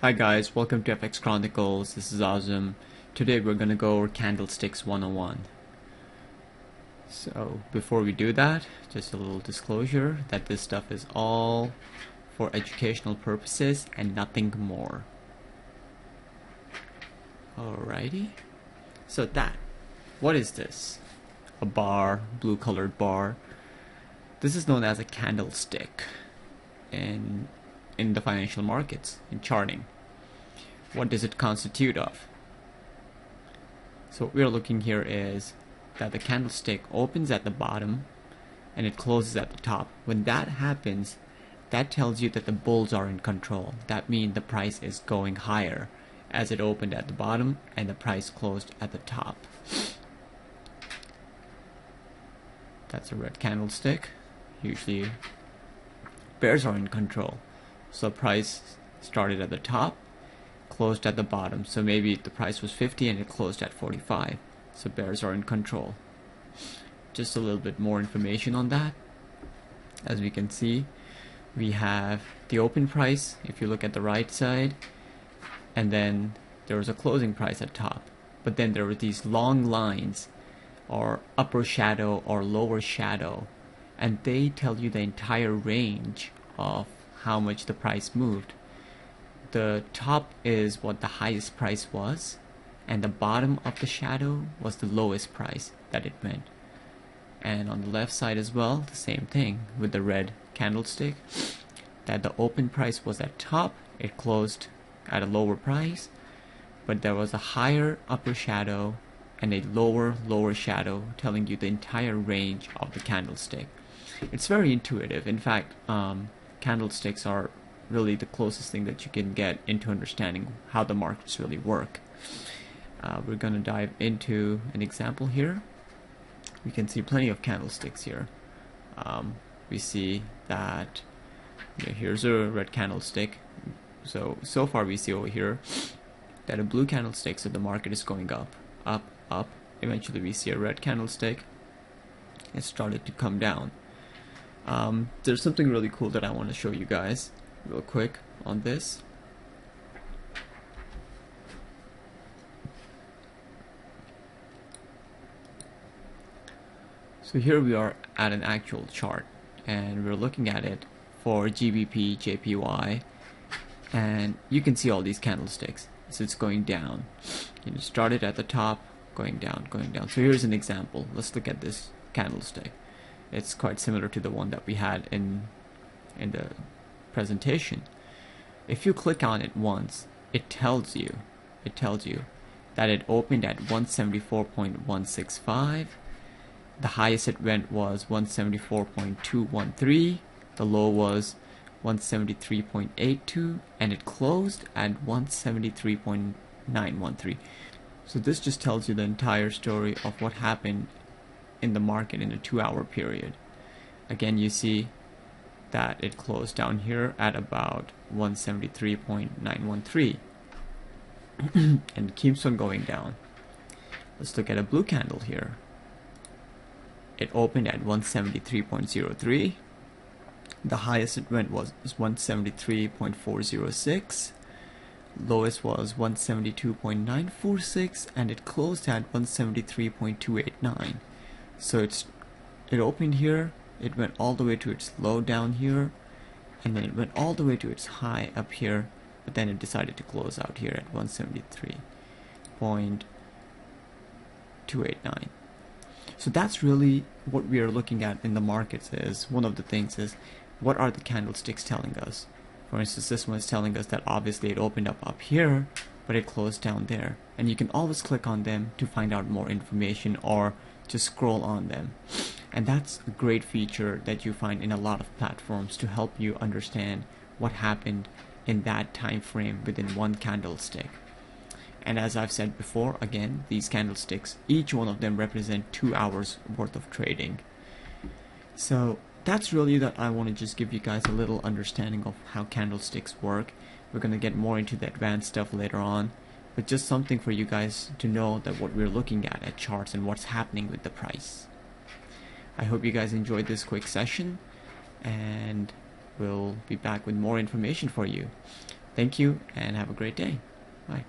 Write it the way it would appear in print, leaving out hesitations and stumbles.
Hi guys, welcome to FX Chronicles. This is Azim. Today we're gonna go over Candlesticks 101. So before we do that, just a little disclosure that this stuff is all for educational purposes and nothing more. Alrighty. So what is this? A bar, blue colored bar. This is known as a candlestick in the financial markets, in charting. What does it constitute of? So what we're looking here is that the candlestick opens at the bottom and it closes at the top. When that happens, that tells you that the bulls are in control. That means the price is going higher as it opened at the bottom and the price closed at the top. That's a red candlestick. Usually bears are in control. So price started at the top, closed at the bottom. So maybe the price was 50 and it closed at 45. So bears are in control. Just a little bit more information on that. As we can see, we have the open price, if you look at the right side, and then there was a closing price at top. But then there were these long lines, or upper shadow or lower shadow, and they tell you the entire range of how much the price moved. The top is what the highest price was, and the bottom of the shadow was the lowest price that it went. And on the left side as well, the same thing with the red candlestick, that the open price was at top, it closed at a lower price, but there was a higher upper shadow and a lower shadow, telling you the entire range of the candlestick. It's very intuitive. In fact, candlesticks are really the closest thing that you can get into understanding how the markets really work. We're going to dive into an example here. We can see plenty of candlesticks here. We see that here's a red candlestick. So far we see over here that a blue candlestick, so the market is going up, up, up. Eventually we see a red candlestick. It started to come down. There's something really cool that I want to show you guys real quick on this. So here we are at an actual chart, and we're looking at it for GBP, JPY, and you can see all these candlesticks. So it's going down. You started at the top, going down, going down. So here's an example. Let's look at this candlestick. It's quite similar to the one that we had in the presentation. If you click on it once, it tells you that it opened at 174.165. The highest it went was 174.213. The low was 173.82, and it closed at 173.913. So this just tells you the entire story of what happened in the market in a 2-hour period. Again, you see that it closed down here at about 173.913 and keeps on going down. Let's look at a blue candle here. It opened at 173.03. The highest it went was 173.406. Lowest was 172.946, and it closed at 173.289. So it opened here, it went all the way to its low down here, and then it went all the way to its high up here, but then it decided to close out here at 173.289. So that's really what we are looking at in the markets. Is one of the things is, what are the candlesticks telling us? For instance, this one is telling us that obviously it opened up here, but it closed down there. And you can always click on them to find out more information, or just scroll on them. And that's a great feature that you find in a lot of platforms to help you understand what happened in that time frame within one candlestick. And as I've said before, again, these candlesticks, each one of them represent 2 hours worth of trading. So that's really that I want to just give you guys a little understanding of how candlesticks work. We're going to get more into the advanced stuff later on, but just something for you guys to know that what we're looking at charts and what's happening with the price. I hope you guys enjoyed this quick session, and we'll be back with more information for you. Thank you and have a great day. Bye.